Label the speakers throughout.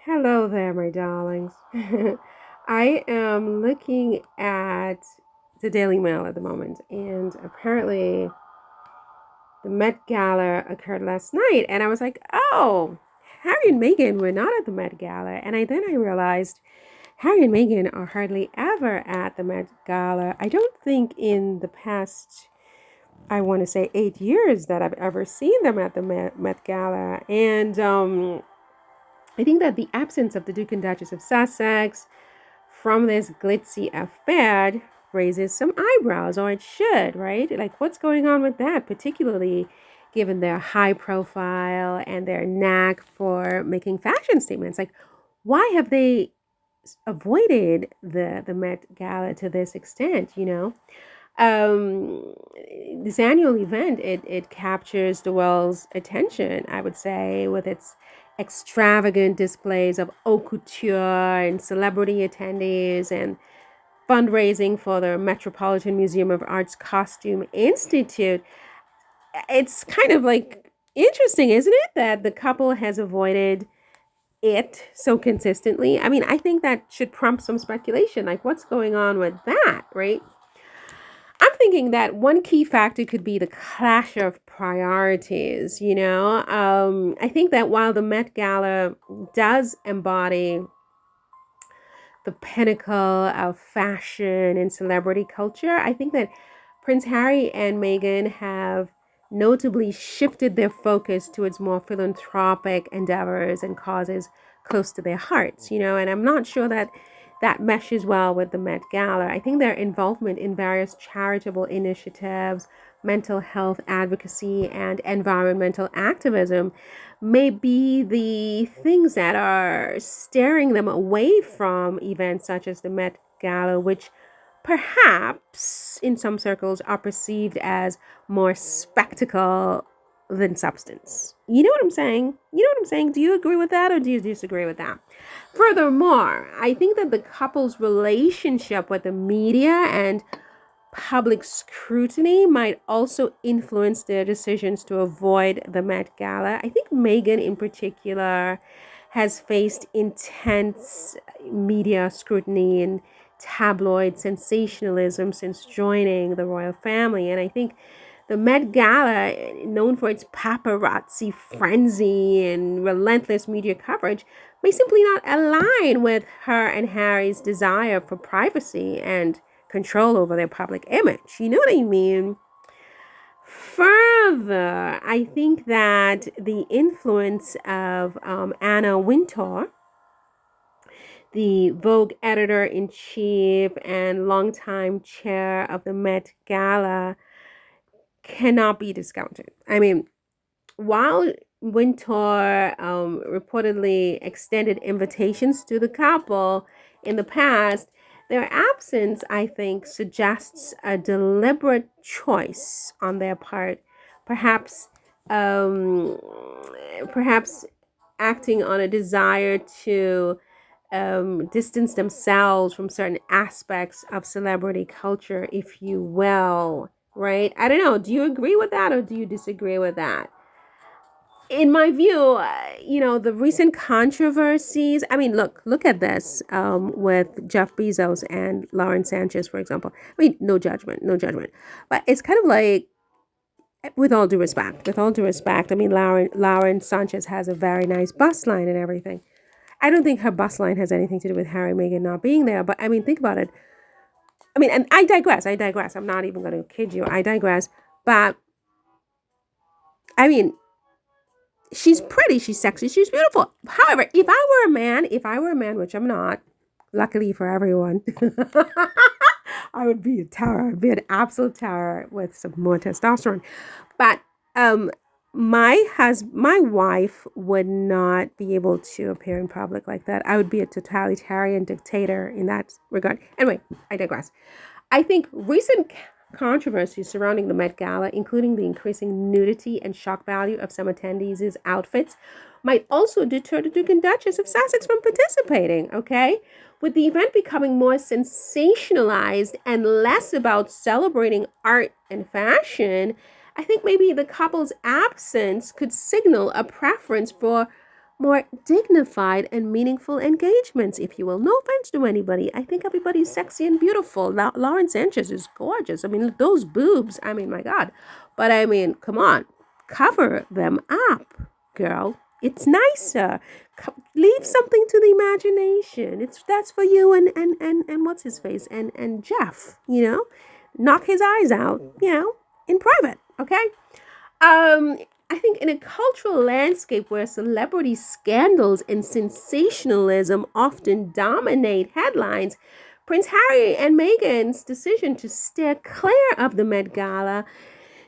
Speaker 1: Hello there, my darlings. I am looking at the Daily Mail at the moment, and apparently the Met Gala occurred last night, and I was like, oh, Harry and Meghan were not at the Met Gala, and I realized Harry and Meghan are hardly ever at the Met Gala. I don't think in the past, I want to say 8 years, that I've ever seen them at the Met Gala, and I think that the absence of the Duke and Duchess of Sussex from this glitzy affair raises some eyebrows, or it should, right? Like, what's going on with that, particularly given their high profile and their knack for making fashion statements? Like, why have they avoided the Met Gala to this extent, um this annual event, it captures the world's attention, I would say, with its extravagant displays of haute couture and celebrity attendees and fundraising for the Metropolitan Museum of Art's Costume Institute. It's kind of like interesting, isn't it, that the couple has avoided it so consistently. I mean, I think that should prompt some speculation, like what's going on with that, right? I'm thinking that one key factor could be the clash of priorities. I think that while the Met Gala does embody the pinnacle of fashion and celebrity culture, I think that Prince Harry and Meghan have notably shifted their focus towards more philanthropic endeavors and causes close to their hearts, and I'm not sure that that meshes well with the Met Gala. I think their involvement in various charitable initiatives, mental health advocacy, and environmental activism may be the things that are steering them away from events such as the Met Gala, which perhaps in some circles are perceived as more spectacle than substance. You know what I'm saying? Do you agree with that, or do you disagree with that? Furthermore, I think that the couple's relationship with the media and public scrutiny might also influence their decisions to avoid the Met Gala. I think Meghan, in particular, has faced intense media scrutiny and tabloid sensationalism since joining the royal family. And I think the Met Gala, known for its paparazzi frenzy and relentless media coverage, may simply not align with her and Harry's desire for privacy and control over their public image. You know what I mean? Further, I think that the influence of Anna Wintour, the Vogue editor in chief and longtime chair of the Met Gala, cannot be discounted. I mean, while Wintour reportedly extended invitations to the couple in the past, their absence, I think, suggests a deliberate choice on their part, perhaps, um, perhaps acting on a desire to distance themselves from certain aspects of celebrity culture, if you will. Right? I don't know. Do you agree with that, or do you disagree with that? In my view, the recent controversies. I mean, look at this with Jeff Bezos and Lauren Sanchez, for example. I mean, no judgment, no judgment, but it's kind of like, with all due respect. I mean, Lauren Sanchez has a very nice bus line and everything. I don't think her bus line has anything to do with Harry and Meghan not being there. But I mean, think about it. I mean, and I digress. I'm not even going to kid you. I digress. But I mean, she's pretty, she's sexy, she's beautiful. However, if I were a man, which I'm not, luckily for everyone, I would be a terror. I'd be an absolute terror with some more testosterone. But um, my wife would not be able to appear in public like that. I would be a totalitarian dictator in that regard. Anyway, I digress. I think recent controversies surrounding the Met Gala, including the increasing nudity and shock value of some attendees' outfits, might also deter the Duke and Duchess of Sussex from participating, okay? With the event becoming more sensationalized and less about celebrating art and fashion, I think maybe the couple's absence could signal a preference for more dignified and meaningful engagements, if you will. No offense to anybody. I think everybody's sexy and beautiful. Lauren Sanchez is gorgeous. I mean, those boobs, I mean, my God. But I mean, come on, cover them up, girl. It's nicer. Leave something to the imagination. That's for you and what's his face and Jeff. Knock his eyes out. In private. Okay. I think in a cultural landscape where celebrity scandals and sensationalism often dominate headlines, Prince Harry and Meghan's decision to steer clear of the Met Gala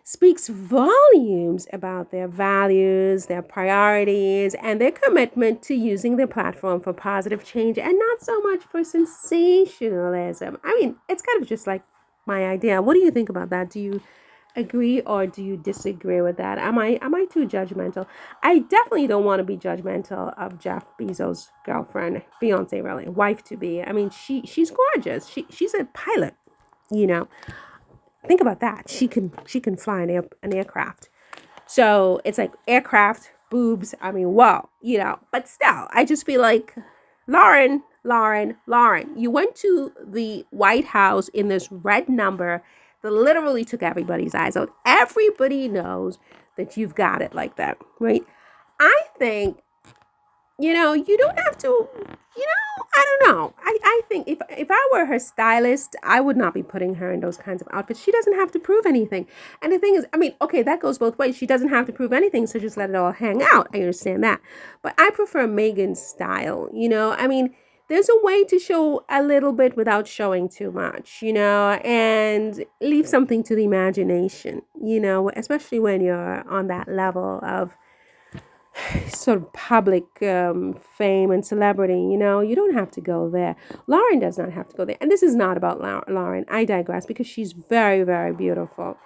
Speaker 1: speaks volumes about their values, their priorities, and their commitment to using their platform for positive change and not so much for sensationalism. I mean, it's kind of just like my idea. What do you think about that? Do you agree or do you disagree with that? Am I too judgmental? I definitely don't want to be judgmental of Jeff Bezos' girlfriend, fiance, really, wife to be. I mean, she's gorgeous. She's a pilot. You know, think about that. She can fly an aircraft. So it's like aircraft, boobs. I mean, whoa, But still, I just feel like Lauren, you went to the White House in this red number that literally took everybody's eyes out. Everybody knows that you've got it like that, right? I think, you don't have to, I don't know. I think if I were her stylist, I would not be putting her in those kinds of outfits. She doesn't have to prove anything. And the thing is, I mean, okay, that goes both ways. She doesn't have to prove anything, so just let it all hang out. I understand that. But I prefer Meghan's style, I mean, there's a way to show a little bit without showing too much, and leave something to the imagination, especially when you're on that level of sort of public fame and celebrity. You don't have to go there. Lauren does not have to go there. And this is not about Lauren. I digress because she's very, very beautiful,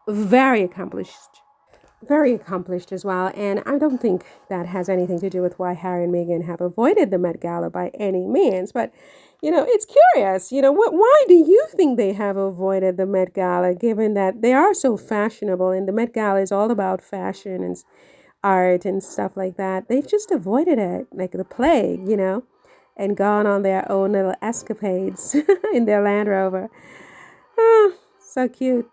Speaker 1: very accomplished as well. And I don't think that has anything to do with why Harry and Meghan have avoided the Met Gala by any means. But, it's curious, why do you think they have avoided the Met Gala, given that they are so fashionable and the Met Gala is all about fashion and art and stuff like that? They've just avoided it like the plague, and gone on their own little escapades in their Land Rover. Oh, so cute.